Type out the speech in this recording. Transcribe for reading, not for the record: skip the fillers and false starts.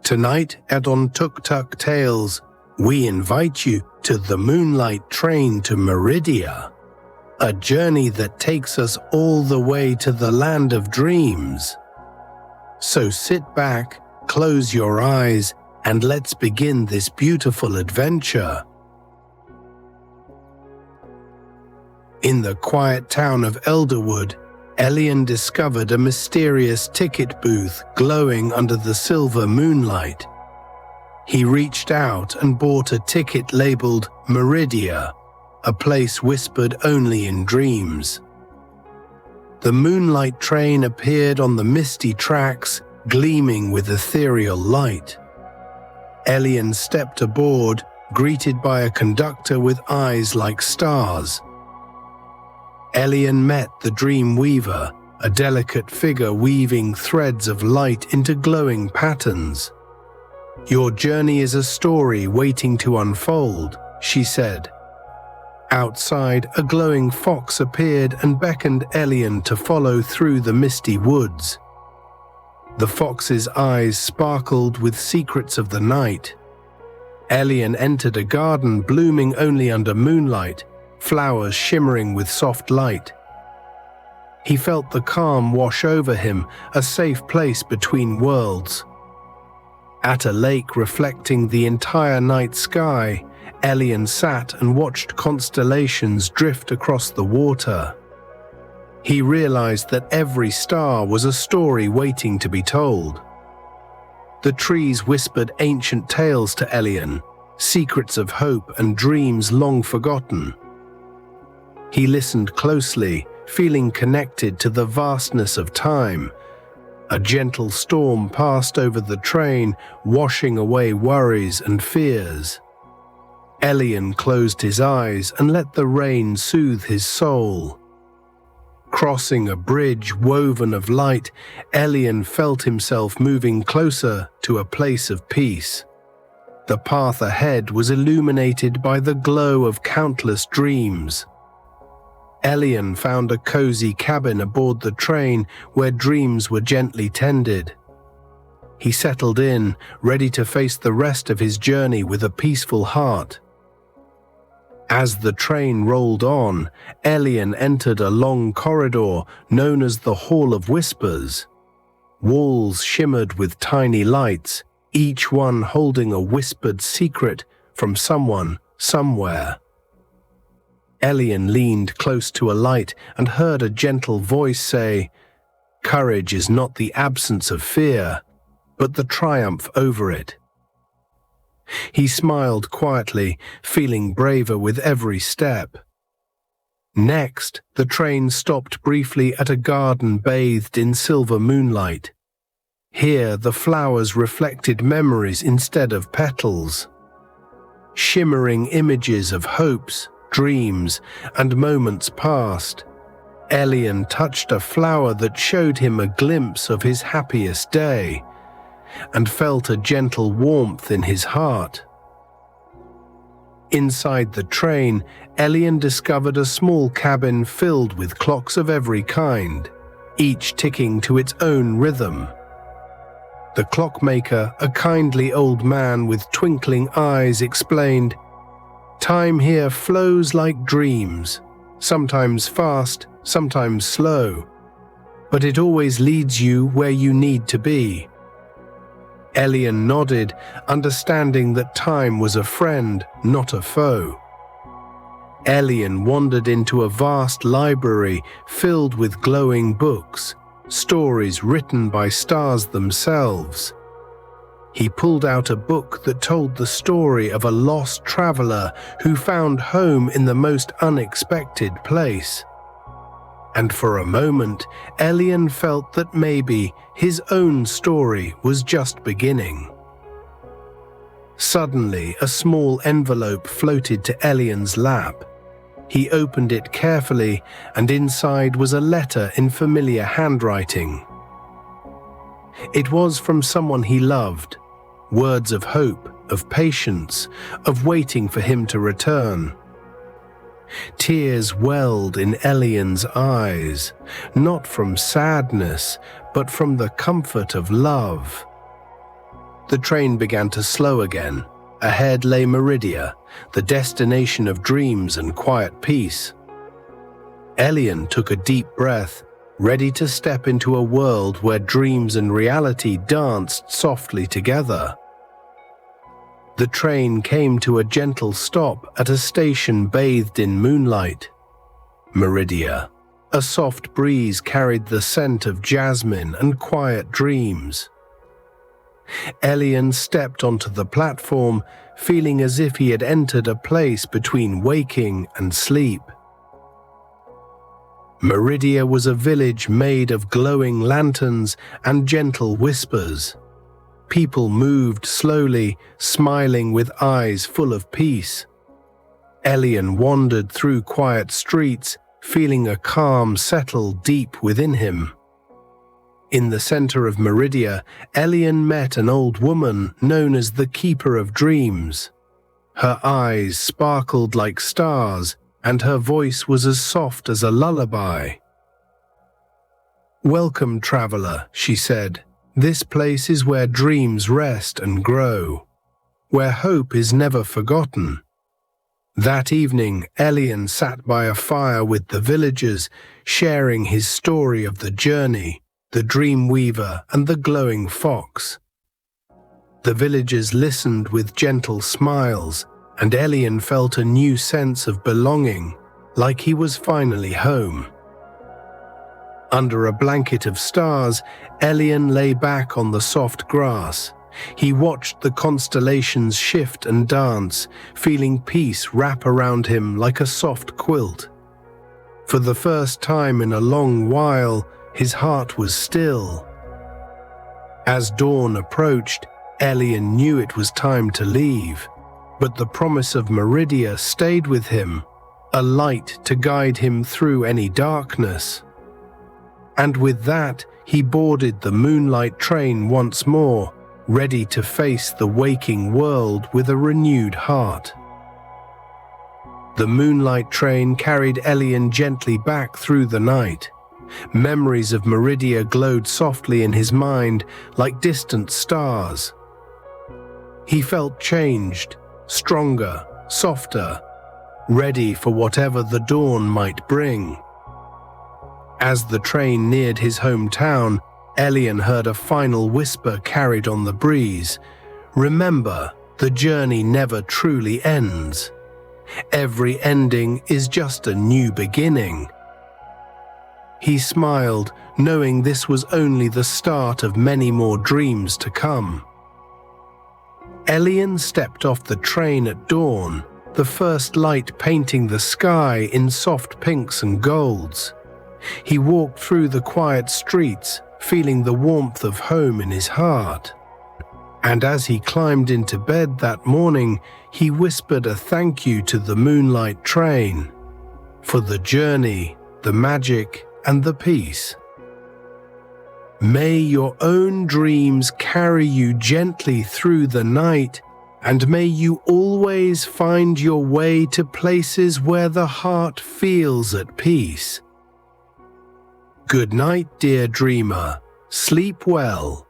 Tonight at On Tuk Tuk Tales, we invite you to the Moonlight Train to Meridia, a journey that takes us all the way to the land of dreams. So sit back, close your eyes, and let's begin this beautiful adventure. In the quiet town of Elderwood, Elian discovered a mysterious ticket booth glowing under the silver moonlight. He reached out and bought a ticket labeled Meridia, a place whispered only in dreams. The Moonlight Train appeared on the misty tracks, gleaming with ethereal light. Elian stepped aboard, greeted by a conductor with eyes like stars. Elian met the Dream Weaver, a delicate figure weaving threads of light into glowing patterns. "Your journey is a story waiting to unfold," she said. Outside, a glowing fox appeared and beckoned Elian to follow through the misty woods. The fox's eyes sparkled with secrets of the night. Elian entered a garden blooming only under moonlight, flowers shimmering with soft light. He felt the calm wash over him, a safe place between worlds. At a lake reflecting the entire night sky, Elian sat and watched constellations drift across the water. He realized that every star was a story waiting to be told. The trees whispered ancient tales to Elian, secrets of hope and dreams long forgotten. He listened closely, feeling connected to the vastness of time. A gentle storm passed over the train, washing away worries and fears. Elian closed his eyes and let the rain soothe his soul. Crossing a bridge woven of light, Elian felt himself moving closer to a place of peace. The path ahead was illuminated by the glow of countless dreams. Elian found a cozy cabin aboard the train where dreams were gently tended. He settled in, ready to face the rest of his journey with a peaceful heart. As the train rolled on, Elian entered a long corridor known as the Hall of Whispers. Walls shimmered with tiny lights, each one holding a whispered secret from someone, somewhere. Elian leaned close to a light and heard a gentle voice say, "Courage is not the absence of fear, but the triumph over it." He smiled quietly, feeling braver with every step. Next, the train stopped briefly at a garden bathed in silver moonlight. Here, the flowers reflected memories instead of petals. Shimmering images of hopes, dreams, and moments past. Elian touched a flower that showed him a glimpse of his happiest day, and felt a gentle warmth in his heart. Inside the train, Elian discovered a small cabin filled with clocks of every kind, each ticking to its own rhythm. The clockmaker, a kindly old man with twinkling eyes, explained, "Time here flows like dreams, sometimes fast, sometimes slow, but it always leads you where you need to be." Elian nodded, understanding that time was a friend, not a foe. Elian wandered into a vast library filled with glowing books, stories written by stars themselves. He pulled out a book that told the story of a lost traveler who found home in the most unexpected place. And for a moment, Elian felt that maybe his own story was just beginning. Suddenly, a small envelope floated to Elian's lap. He opened it carefully, and inside was a letter in familiar handwriting. It was from someone he loved, words of hope, of patience, of waiting for him to return. Tears welled in Elian's eyes, not from sadness, but from the comfort of love. The train began to slow again. Ahead lay Meridia, the destination of dreams and quiet peace. Elian took a deep breath, ready to step into a world where dreams and reality danced softly together. The train came to a gentle stop at a station bathed in moonlight. Meridia. A soft breeze carried the scent of jasmine and quiet dreams. Elian stepped onto the platform, feeling as if he had entered a place between waking and sleep. Meridia was a village made of glowing lanterns and gentle whispers. People moved slowly, smiling with eyes full of peace. Elian wandered through quiet streets, feeling a calm settle deep within him. In the center of Meridia, Elian met an old woman known as the Keeper of Dreams. Her eyes sparkled like stars, and her voice was as soft as a lullaby. "Welcome, traveler," she said. "This place is where dreams rest and grow, where hope is never forgotten." That evening, Elian sat by a fire with the villagers, sharing his story of the journey, the dream weaver and the glowing fox. The villagers listened with gentle smiles, and Elian felt a new sense of belonging, like he was finally home. Under a blanket of stars, Elian lay back on the soft grass. He watched the constellations shift and dance, feeling peace wrap around him like a soft quilt. For the first time in a long while, his heart was still. As dawn approached, Elian knew it was time to leave, but the promise of Meridia stayed with him, a light to guide him through any darkness. And with that, he boarded the Moonlight Train once more, ready to face the waking world with a renewed heart. The Moonlight Train carried Elian gently back through the night. Memories of Meridia glowed softly in his mind like distant stars. He felt changed, stronger, softer, ready for whatever the dawn might bring. As the train neared his hometown, Elian heard a final whisper carried on the breeze. "Remember, the journey never truly ends. Every ending is just a new beginning." He smiled, knowing this was only the start of many more dreams to come. Elian stepped off the train at dawn, the first light painting the sky in soft pinks and golds. He walked through the quiet streets, feeling the warmth of home in his heart. And as he climbed into bed that morning, he whispered a thank you to the Moonlight Train for the journey, the magic, and the peace. May your own dreams carry you gently through the night, and may you always find your way to places where the heart feels at peace. Good night, dear dreamer. Sleep well.